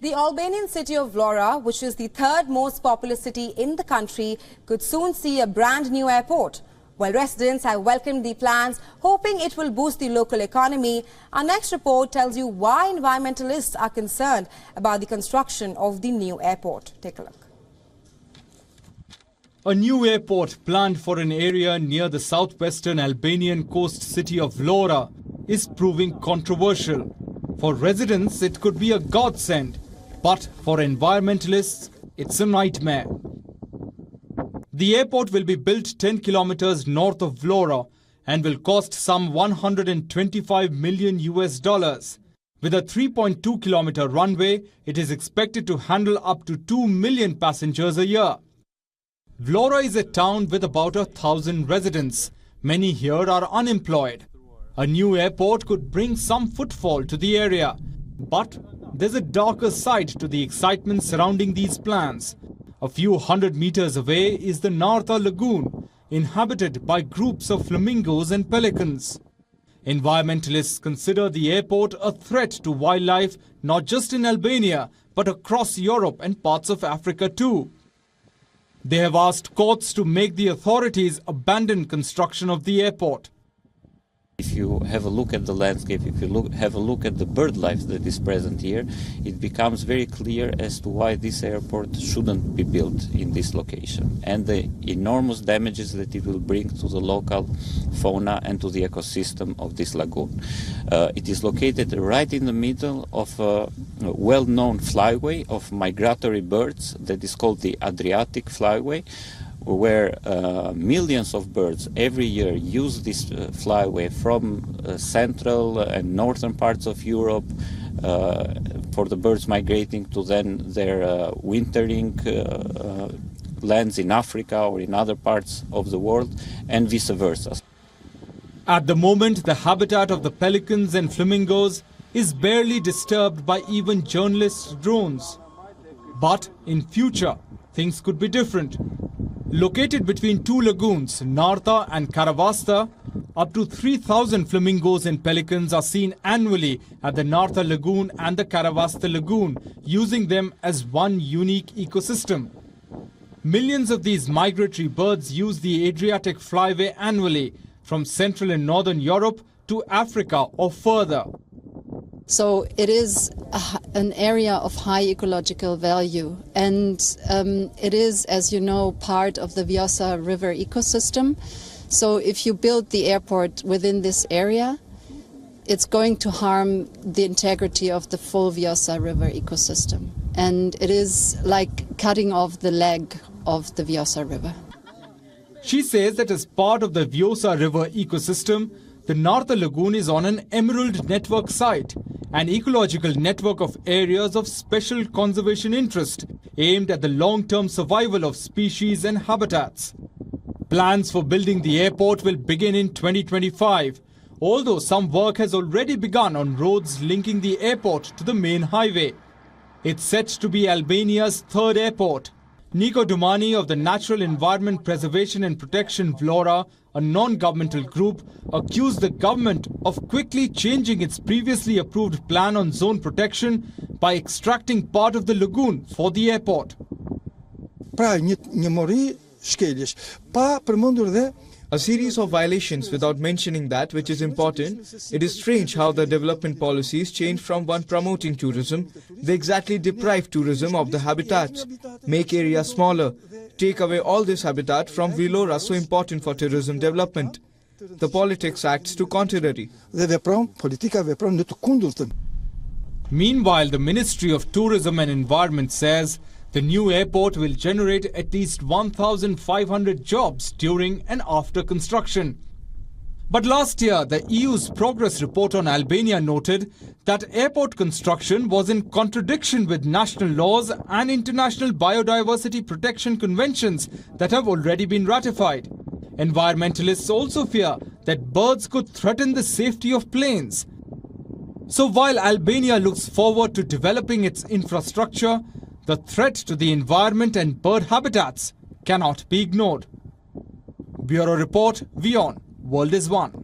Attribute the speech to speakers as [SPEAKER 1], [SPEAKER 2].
[SPEAKER 1] The Albanian city of Vlora, which is the third most populous city in the country, could soon see a brand new airport. While residents have welcomed the plans, hoping it will boost the local economy, our next report tells you why environmentalists are concerned about the construction of the new airport. Take a look.
[SPEAKER 2] A new airport planned for an area near the southwestern Albanian coast city of Vlora is proving controversial. For residents, it could be a godsend, but for environmentalists, it's a nightmare. The airport will be built 10 kilometers north of Vlora and will cost some $125 million. With a 3.2 kilometer runway, it is expected to handle up to 2 million passengers a year. Vlora is a town with about 1,000 residents. Many here are unemployed. A new airport could bring some footfall to the area. But there's a darker side to the excitement surrounding these plans. A few hundred meters away is the Narta Lagoon, inhabited by groups of flamingos and pelicans. Environmentalists consider the airport a threat to wildlife not just in Albania, but across Europe and parts of Africa too. They have asked courts to make the authorities abandon construction of the airport.
[SPEAKER 3] If you have a look at the landscape, if you have a look at the bird life that is present here, it becomes very clear as to why this airport shouldn't be built in this location and the enormous damages that it will bring to the local fauna and to the ecosystem of this lagoon. It is located right in the middle of a well-known flyway of migratory birds that is called the Adriatic flyway, where millions of birds every year use this flyway from central and northern parts of Europe for the birds migrating to then their wintering lands in Africa or in other parts of the world, and vice versa.
[SPEAKER 2] At the moment, the habitat of the pelicans and flamingos is barely disturbed by even journalists' drones. But in future, things could be different. Located between two lagoons, Narta and Karavasta, up to 3,000 flamingos and pelicans are seen annually at the Narta Lagoon and the Karavasta Lagoon, using them as one unique ecosystem. Millions of these migratory birds use the Adriatic flyway annually, from Central and Northern Europe to Africa or further.
[SPEAKER 4] So it is an area of high ecological value, and it is, as you know, part of the Vjosa River ecosystem. So if you build the airport within this area, it's going to harm the integrity of the full Vjosa River ecosystem. And it is like cutting off the leg of the Vjosa River.
[SPEAKER 2] She says that as part of the Vjosa River ecosystem, the Narta Lagoon is on an Emerald Network site, an ecological network of areas of special conservation interest aimed at the long-term survival of species and habitats. Plans for building the airport will begin in 2025, although some work has already begun on roads linking the airport to the main highway. It's set to be Albania's third airport. Niko Dumani of the Natural Environment Preservation and Protection Vlora, a non-governmental group, accused the government of quickly changing its previously approved plan on zone protection by extracting part of the lagoon for the airport.
[SPEAKER 5] A series of violations without mentioning that, which is important. It is strange how the development policies change from one promoting tourism. They exactly deprive tourism of the habitats, make areas smaller, take away all this habitat from Vlora, so important for tourism development. The politics acts to contrary.
[SPEAKER 2] Meanwhile, the Ministry of Tourism and Environment says the new airport will generate at least 1,500 jobs during and after construction. But last year, the EU's progress report on Albania noted that airport construction was in contradiction with national laws and international biodiversity protection conventions that have already been ratified. Environmentalists also fear that birds could threaten the safety of planes. So while Albania looks forward to developing its infrastructure, the threat to the environment and bird habitats cannot be ignored. Bureau Report, WION, World is One.